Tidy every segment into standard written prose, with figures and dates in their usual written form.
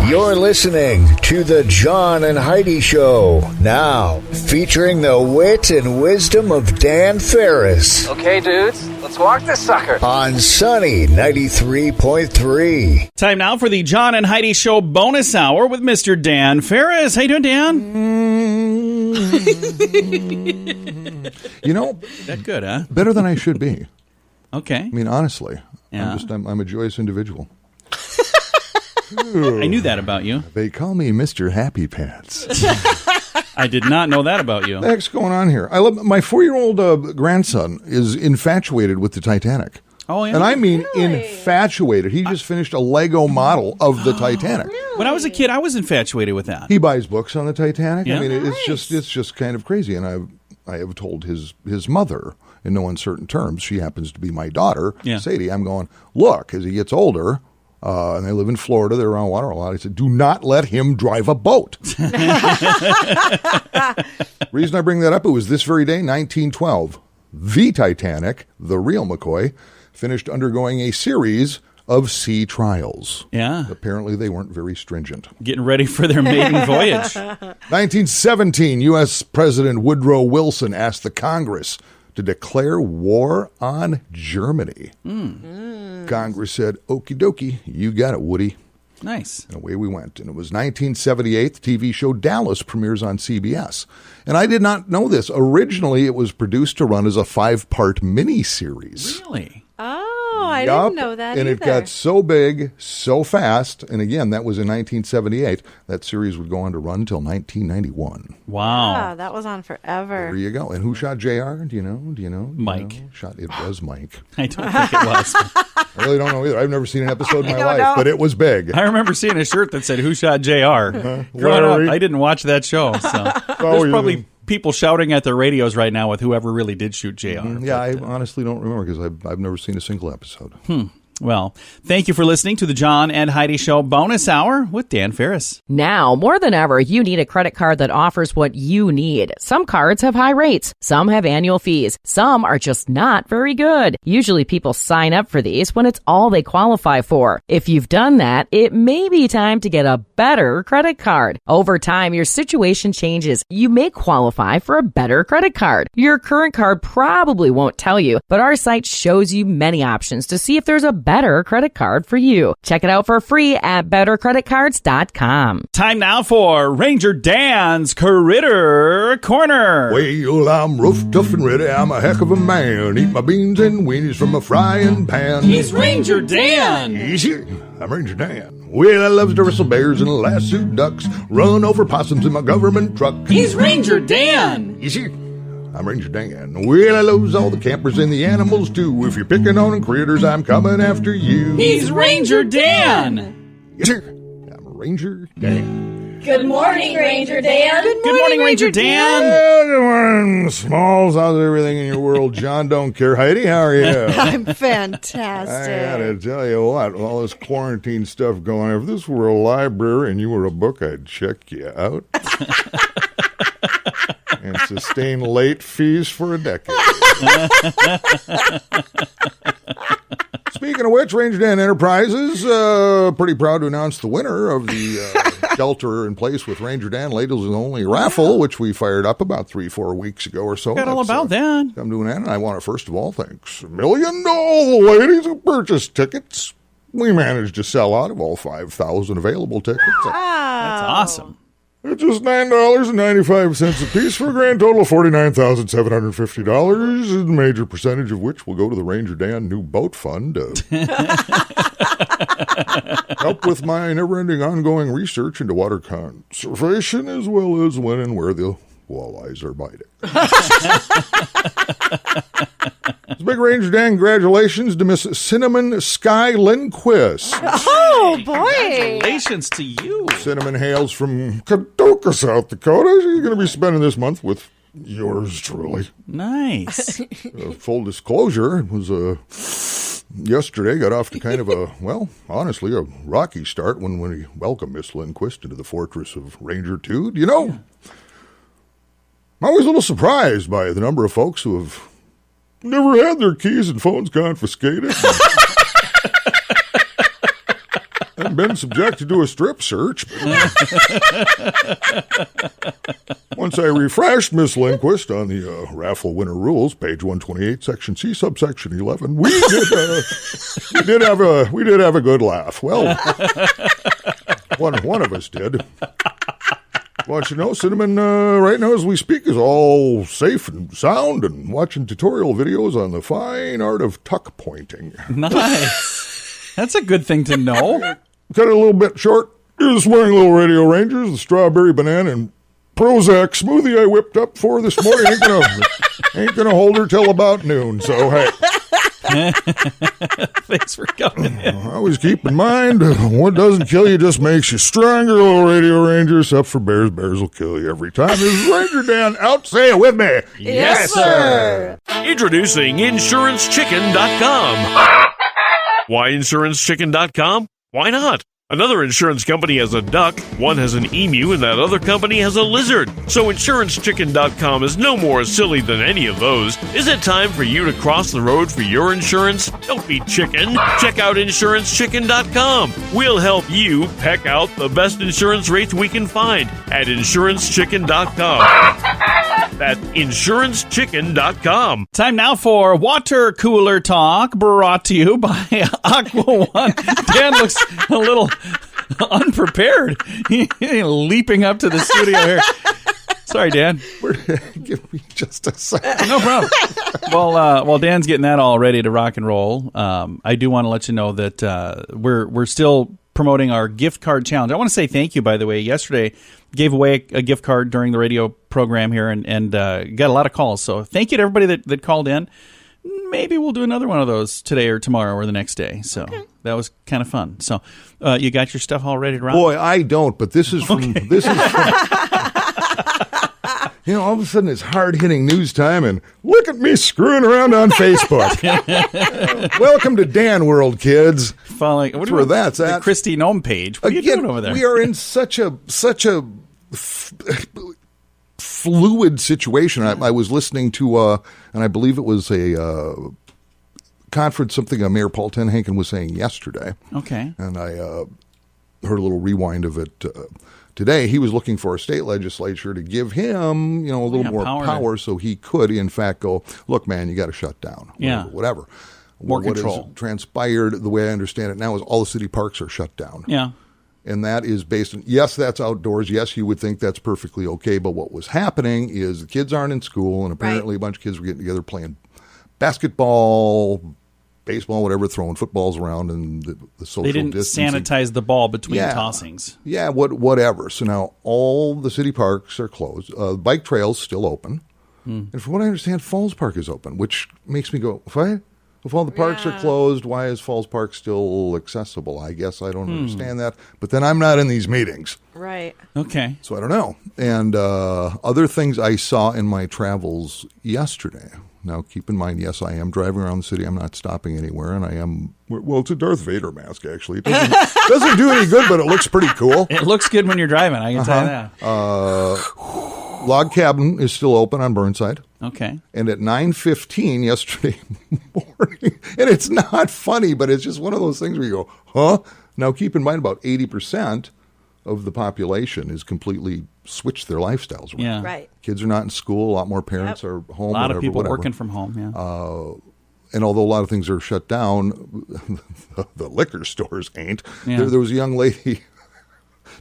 You're listening to the John and Heidi Show. Now, featuring the wit and wisdom of Dan Farris. Okay, dudes, let's walk this sucker. On Sunny 93.3. Time now for the John and Heidi Show bonus hour with Mr. Dan Farris. How you doing, Dan? You know, that good, huh? better than I should be. Okay. I mean, honestly, Yeah. I'm a joyous individual. I knew that about you. They call me Mr. Happy Pants. I did not know that about you. What the heck's going on here? I love my 4-year-old grandson is infatuated with the Titanic. Oh, yeah? And I mean infatuated. He just finished a Lego model of the Titanic. When I was a kid, I was infatuated with that. He buys books on the Titanic. Yeah. I mean, it's just kind of crazy. And I have told his mother in no uncertain terms, she happens to be my daughter, Sadie, I'm going, look, as he gets older, and they live in Florida, they're around water a lot, I said, do not let him drive a boat. Reason I bring that up, it was this very day, 1912, the Titanic, the real McCoy, finished undergoing a series of sea trials. Yeah. Apparently they weren't very stringent. Getting ready for their maiden voyage. 1917, U.S. President Woodrow Wilson asked the Congress to declare war on Germany. Congress said, okie dokie, you got it, Woody. Nice. And away we went. And it was 1978, the TV show Dallas premieres on CBS. And I did not know this. Originally, it was produced to run as a 5-part miniseries. Really? Oh, I didn't know that and either. it got so big, so fast, and again, that was in 1978. That series would go on to run until 1991. Wow. Yeah, that was on forever. There you go. And who shot JR? Do you know? Mike. It was Mike. I don't think it was. I really don't know either. I've never seen an episode in my life, know. but it was big. I remember seeing a shirt that said, "Who shot JR?" Growing up, I didn't watch that show. So there's probably people shouting at their radios right now with whoever really did shoot JR. Yeah, I honestly don't remember because I've never seen a single episode. Well, thank you for listening to the John and Heidi Show bonus hour with Dan Farris. Now, more than ever, you need a credit card that offers what you need. Some cards have high rates. Some have annual fees. Some are just not very good. Usually people sign up for these when it's all they qualify for. If you've done that, it may be time to get a better credit card. Over time, your situation changes. You may qualify for a better credit card. Your current card probably won't tell you, but our site shows you many options to see if there's a better credit card for you. Check it out for free at bettercreditcards.com. Time now for Ranger Dan's Critter Corner. Well, I'm rough, tough, and ready. I'm a heck of a man. Eat my beans and weenies from a frying pan. He's Ranger Dan. Easy. I'm Ranger Dan. Well, I loves to wrestle bears and lasso ducks. Run over possums in my government truck. He's Ranger Dan. Easy. I'm Ranger Dan. Well, I loves all the campers and the animals too. If you're picking on critters, I'm coming after you. He's Ranger Dan. Yes, sir. I'm Ranger Dan. Good morning, Ranger Dan. Good morning, Ranger Dan. Well, good morning, Smalls. How's everything in your world? John don't care. Heidi, how are you? I'm I fantastic. gotta tell you what, all this quarantine stuff going on, if this were a library and you were a book, I'd check you out. And sustain late fees for a decade. Speaking of which, Ranger Dan Enterprises, pretty proud to announce the winner of the Shelter in Place with Ranger Dan Ladies Only raffle, which we fired up about 3-4 weeks ago or so. Forgot all about that. I'm doing that, and I want to, first of all, thanks $1 million to all the ladies who purchased tickets. We managed to sell out of all 5,000 available tickets. That's awesome. It's just $9.95 a piece for a grand total of $49,750, a major percentage of which will go to the Ranger Dan New Boat Fund to help with my never-ending ongoing research into water conservation, as well as when and where the walleyes are biting. It's Big Ranger Dan, congratulations to Miss Cinnamon Sky Lindquist. Oh, boy. Congratulations to you. Cinnamon hails from Kadoka, South Dakota. She's going to be spending this month with yours truly. Nice. Full disclosure, it was yesterday, got off to kind of a, well, honestly, a rocky start when we welcomed Miss Lindquist into the fortress of Ranger Tude. You know, I'm always a little surprised by the number of folks who have never had their keys and phones confiscated. And been subjected to a strip search. Once I refreshed Miss Lindquist on the raffle winner rules, page 128, section C, subsection 11, we did have a good laugh. Well, one of us did. Well, you know, Cinnamon, right now as we speak, is all safe and sound and watching tutorial videos on the fine art of tuck pointing. Nice. That's a good thing to know. Cut it a little bit short. This morning, little Radio Rangers, the strawberry, banana, and Prozac smoothie I whipped up for this morning ain't gonna hold her till about noon. So, hey. Thanks for coming in. Always keep in mind, what doesn't kill you just makes you stronger, little Radio Ranger, except for bears. Bears will kill you every time. This is Ranger Dan out. Say it with me. Yes, sir. Introducing InsuranceChicken.com. Why InsuranceChicken.com? Why not? Another insurance company has a duck, one has an emu, and that other company has a lizard. So InsuranceChicken.com is no more silly than any of those. Is it time for you to cross the road for your insurance? Don't be chicken. Check out InsuranceChicken.com. We'll help you peck out the best insurance rates we can find at InsuranceChicken.com. That's InsuranceChicken.com. Time now for Water Cooler Talk, brought to you by Aqua One. Dan looks a little unprepared. Leaping up to the studio here. Sorry, Dan. Give me just a second. No problem. Well, while Dan's getting that all ready to rock and roll, I do want to let you know that we're still promoting our gift card challenge. I want to say thank you, by the way. Yesterday, gave away a gift card during the radio program here and got a lot of calls. So thank you to everybody that called in. Maybe we'll do another one of those today or tomorrow or the next day. So that was kind of fun. So you got your stuff all ready to rock? Boy, I don't, but this is from... You know, all of a sudden it's hard-hitting news time, and look at me screwing around on Facebook. Welcome to Dan World, kids. Following, that's where that's at. The Christy Nome page. What are you doing over there? We are in such a fluid situation. I was listening to, and I believe it was a conference, something Mayor Paul Tenhaken was saying yesterday. Okay. And I heard a little rewind of it today. He was looking for a state legislature to give him, a little more power so he could, in fact, go, look, man, you got to shut down. Whatever. More control. What has transpired, the way I understand it now, is all the city parks are shut down. Yeah. And that is based on, yes, that's outdoors. Yes, you would think that's perfectly okay. But what was happening is the kids aren't in school, and apparently a bunch of kids were getting together playing basketball, baseball, whatever, throwing footballs around, and the social distancing. They didn't sanitize the ball between tossings. Yeah, whatever. So now all the city parks are closed. Bike trails still open. And from what I understand, Falls Park is open, which makes me go, what? If all the parks are closed, why is Falls Park still accessible? I guess I don't understand that. But then I'm not in these meetings. Right. Okay. So I don't know. And other things I saw in my travels yesterday. Now, keep in mind, yes, I am driving around the city. I'm not stopping anywhere. And I am, well, it's a Darth Vader mask, actually. It doesn't do any good, but it looks pretty cool. It looks good when you're driving, I can tell you that. Log Cabin is still open on Burnside. Okay. And at 9:15 yesterday morning, and it's not funny, but it's just one of those things where you go, huh? Now, keep in mind, about 80% of the population is completely switched their lifestyles around. Yeah. Right. Kids are not in school. A lot more parents are home. A lot of people working from home, yeah. And although a lot of things are shut down, the liquor stores ain't. Yeah. There was a young lady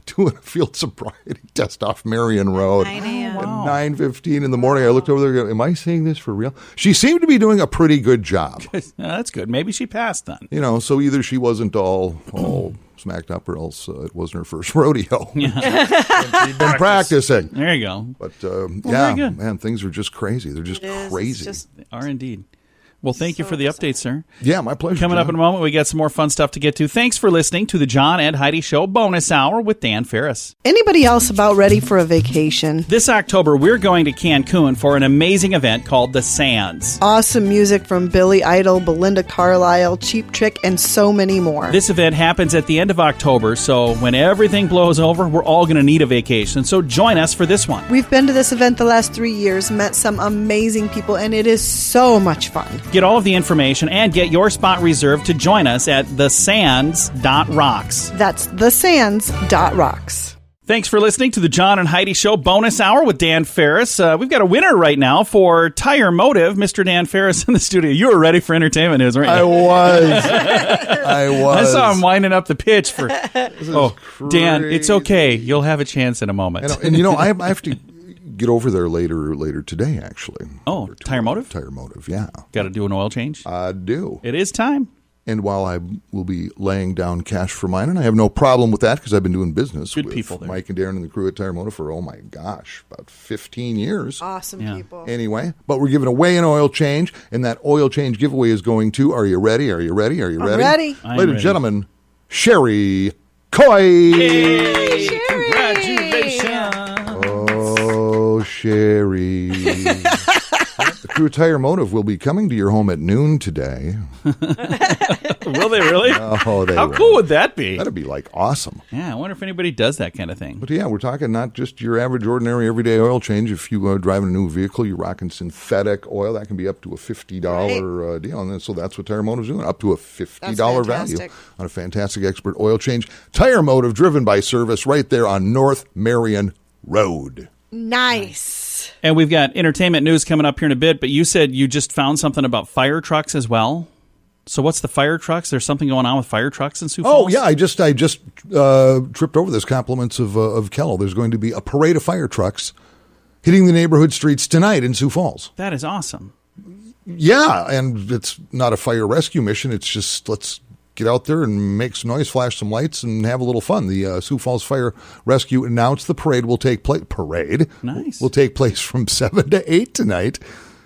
doing a field sobriety test off Marion Road. 9 a.m. At 9:15 in the morning. I looked over there and go, am I saying this for real? She seemed to be doing a pretty good job. That's good. Maybe she passed then. So either she wasn't all smacked up or else it wasn't her first rodeo. Yeah. She'd been practicing. There you go. But very good. Man, things are just crazy. They're just crazy. They are indeed. Well, thank you for the update, sir. Yeah, my pleasure. Coming John. up in a moment, we got some more fun stuff to get to. Thanks for listening to the John and Heidi Show Bonus Hour with Dan Farris. Anybody else about ready for a vacation? This October, we're going to Cancun for an amazing event called The Sands. Awesome music from Billy Idol, Belinda Carlisle, Cheap Trick, and so many more. This event happens at the end of October, so when everything blows over, we're all going to need a vacation. So join us for this one. We've been to this event the last 3 years, met some amazing people, and it is so much fun. Get all of the information and get your spot reserved to join us at thesands.rocks. That's thesands.rocks. Thanks for listening to the John and Heidi Show bonus hour with Dan Farris. We've got a winner right now for Tire Motive, Mr. Dan Farris in the studio. You were ready for entertainment news, weren't you? I was. I saw him winding up the pitch for... Dan, it's okay. You'll have a chance in a moment. I have to get over there later today, actually. Oh, Tire Motive? Tire Motive, yeah. Got to do an oil change? I do. It is time. And while I will be laying down cash for mine, and I have no problem with that because I've been doing business with people there. Mike and Darren and the crew at Tire Motive for, oh my gosh, about 15 years. Awesome people. Anyway, but we're giving away an oil change, and that oil change giveaway is going to, are you ready? Are you ready? Are you ready? Ready. Ladies and gentlemen, Sherry Coy. Hey, Sherry. Congratulations. Oh, Sherry. The crew at Tire Motive will be coming to your home at noon today. Will they really? Oh, they How will. cool would that be? That'd be like awesome. Yeah, I wonder if anybody does that kind of thing. But yeah, we're talking not just your average, ordinary, everyday oil change. If you are driving a new vehicle, you're rocking synthetic oil. That can be up to a $50 deal. And so that's what Tire Motive's doing, up to a $50 value on a fantastic expert oil change. Tire Motive, driven by service, right there on North Marion Road. Nice. And we've got entertainment news coming up here in a bit, but you said you just found something about fire trucks as well. So what's the fire trucks? There's something going on with fire trucks in Sioux Falls? Oh, yeah. I just tripped over this. Compliments of Kello. There's going to be a parade of fire trucks hitting the neighborhood streets tonight in Sioux Falls. That is awesome. Yeah, and it's not a fire rescue mission. It's just let's get out there and make some noise, flash some lights, and have a little fun. The Sioux Falls Fire Rescue announced the parade will take place. Nice. Will take place from 7 to 8 tonight.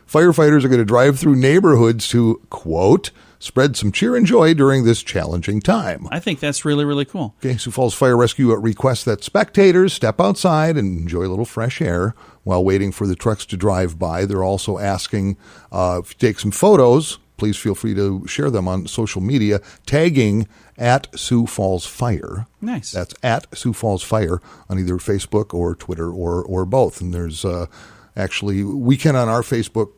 Firefighters are going to drive through neighborhoods to, quote, spread some cheer and joy during this challenging time. I think that's really, really cool. Okay, Sioux Falls Fire Rescue requests that spectators step outside and enjoy a little fresh air while waiting for the trucks to drive by. They're also asking if you take some photos, please feel free to share them on social media, tagging at Sioux Falls Fire. Nice. That's at Sioux Falls Fire on either Facebook or Twitter or both. And there's actually, we can on our Facebook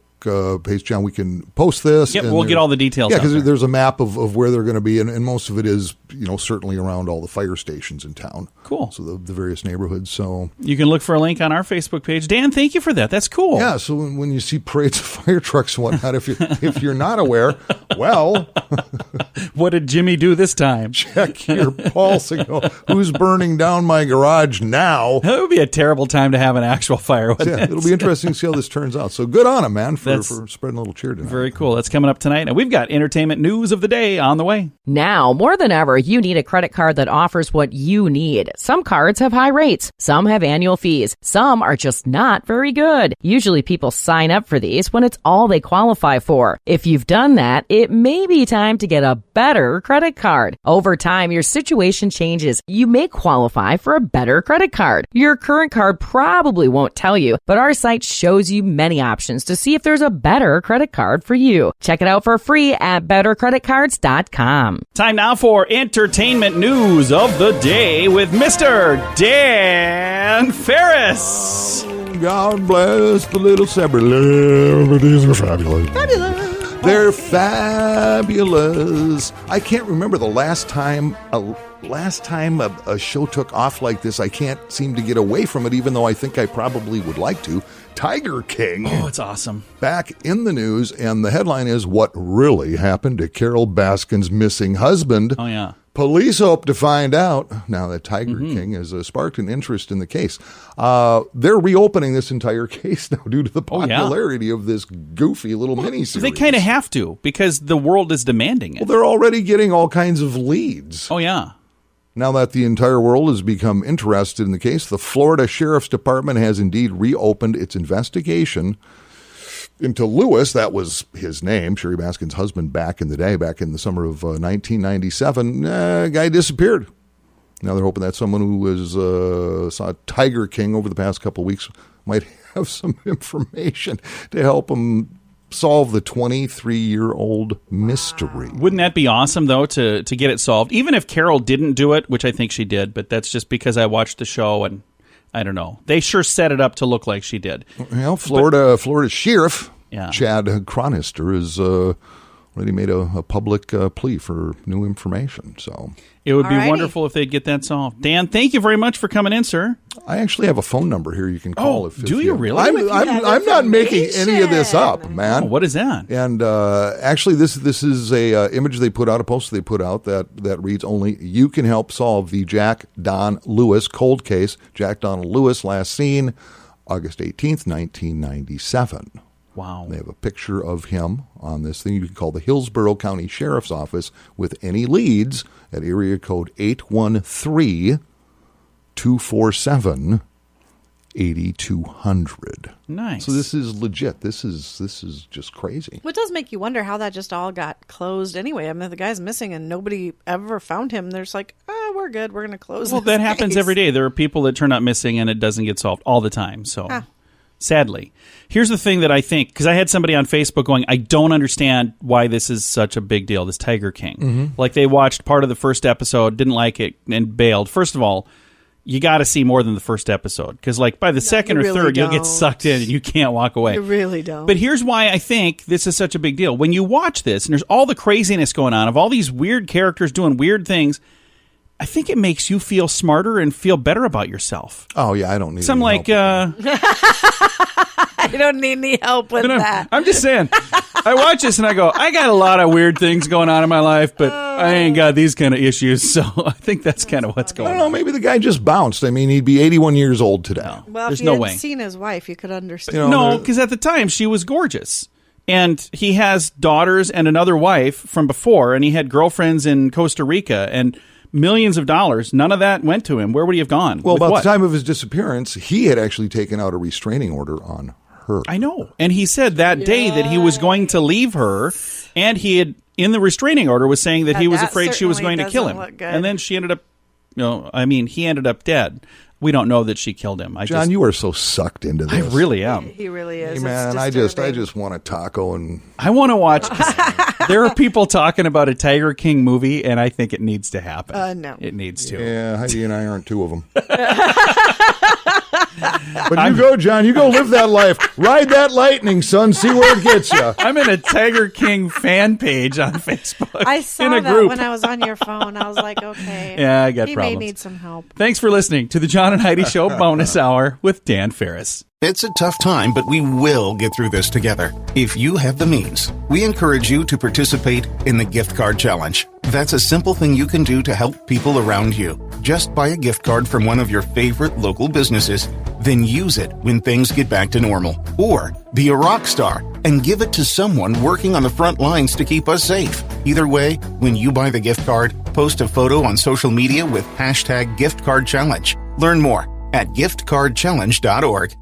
page, John, we can post this. Yep, we'll get all the details. Yeah, because there's a map of where they're going to be, and most of it is, certainly around all the fire stations in town. Cool. So the various neighborhoods. So you can look for a link on our Facebook page. Dan, thank you for that. That's cool. Yeah. So when you see parades of fire trucks and whatnot, if you're not aware, well, what did Jimmy do this time? Check your pulse and go, who's burning down my garage now? That would be a terrible time to have an actual fire. It'll be interesting to see how this turns out. So good on him, man, for spreading a little cheer tonight. Very cool. That's coming up tonight. And we've got entertainment news of the day on the way. Now, more than ever, you need a credit card that offers what you need. Some cards have high rates. Some have annual fees. Some are just not very good. Usually people sign up for these when it's all they qualify for. If you've done that, it may be time to get a better credit card. Over time, your situation changes. You may qualify for a better credit card. Your current card probably won't tell you, but our site shows you many options to see if there's a better credit card for you. Check it out for free at bettercreditcards.com. Time now for entertainment news of the day with Mr. Dan Farris. God bless the little celebrities. Are fabulous. They're fabulous. I can't remember the last time a show took off like this. I can't seem to get away from it, even though I think I probably would like to. Tiger King. Oh, it's awesome. Back in the news, and the headline is, What Really Happened to Carol Baskin's Missing Husband? Oh, yeah. Police hope to find out. Now that Tiger King has sparked an interest in the case. They're reopening this entire case now due to the popularity of this goofy little miniseries. They kind of have to, because the world is demanding it. Well, they're already getting all kinds of leads. Oh, yeah. Now that the entire world has become interested in the case, the Florida Sheriff's Department has indeed reopened its investigation into Lewis. That was his name, Sherry Baskin's husband, back in the day, back in the summer of 1997. Guy disappeared. Now they're hoping that someone who saw Tiger King over the past couple of weeks might have some information to help him solve the 23-year-old mystery. Wouldn't that be awesome, though, to get it solved? Even if Carol didn't do it, which I think she did, but that's just because I watched the show and I don't know. They sure set it up to look like she did. Well, Florida Sheriff Chad Chronister has already made a public plea for new information. So it would be wonderful if they'd get that solved. Dan, thank you very much for coming in, sir. I actually have a phone number here you can call. Do you really? I'm not making any of this up, man. Oh, what is that? And actually, this is a image they put out, a poster they put out that reads, "Only you can help solve the Jack Don Lewis cold case." Jack Donald Lewis, last seen August 18th, 1997. Wow. They have a picture of him on this thing. You can call the Hillsborough County Sheriff's Office with any leads at area code 813-247-8200. Nice. So this is legit. This is just crazy. Well, it does make you wonder how that just all got closed anyway. I mean, the guy's missing and nobody ever found him. There's like, we're good. We're going to close Well, this that happens case. every day. There are people that turn up missing and it doesn't get solved all the time. So sadly. Here's the thing that I think, because I had somebody on Facebook going, I don't understand why this is such a big deal, this Tiger King. Mm-hmm. Like they watched part of the first episode, didn't like it, and bailed. First of all, you got to see more than the first episode, because like by the second or third, you'll get sucked in and you can't walk away. You really don't. But here's why I think this is such a big deal. When you watch this, and there's all the craziness going on of all these weird characters doing weird things, I think it makes you feel smarter and feel better about yourself. Oh, yeah, I don't need So I'm like, I don't need any help with that. I'm just saying, I watch this and I go, I got a lot of weird things going on in my life, but I ain't got these kind of issues. So I think that's kind of what's I going don't know, on. maybe the guy just bounced. I mean, he'd be 81 years old today. Well, There's if you no had way. seen his wife, you could understand. You know, No, because at the time she was gorgeous. And he has daughters and another wife from before, and he had girlfriends in Costa Rica and millions of dollars. None of that went to him. Where would he have gone? Well, With about what? the time of his disappearance, he had actually taken out a restraining order on her. I know. And he said that day that he was going to leave her, and he had, in the restraining order, was saying that he was that afraid she was certainly going to kill doesn't him. look good. And then she ended up, he ended up dead. We don't know that she killed him. John, you are so sucked into this. I really am. He really is. Hey, man, It's I disturbing. just want a taco and I want to watch. There are people talking about a Tiger King movie, and I think it needs to happen. No. It needs to. yeah, Heidi and I aren't two of them. But you go, John. You go live that life. Ride that lightning, son. See where it gets you. I'm in a Tiger King fan page on Facebook. I saw in a that group. when I was on your phone. I was like, okay. Yeah, I got he problems. may need some help. Thanks for listening to the John and Heidi Show bonus hour with Dan Farris. It's a tough time, but we will get through this together. If you have the means, we encourage you to participate in the gift card challenge. That's a simple thing you can do to help people around you. Just buy a gift card from one of your favorite local businesses, then use it when things get back to normal. Or be a rock star and give it to someone working on the front lines to keep us safe. Either way, when you buy the gift card, post a photo on social media with #GiftCardChallenge. Learn more at giftcardchallenge.org.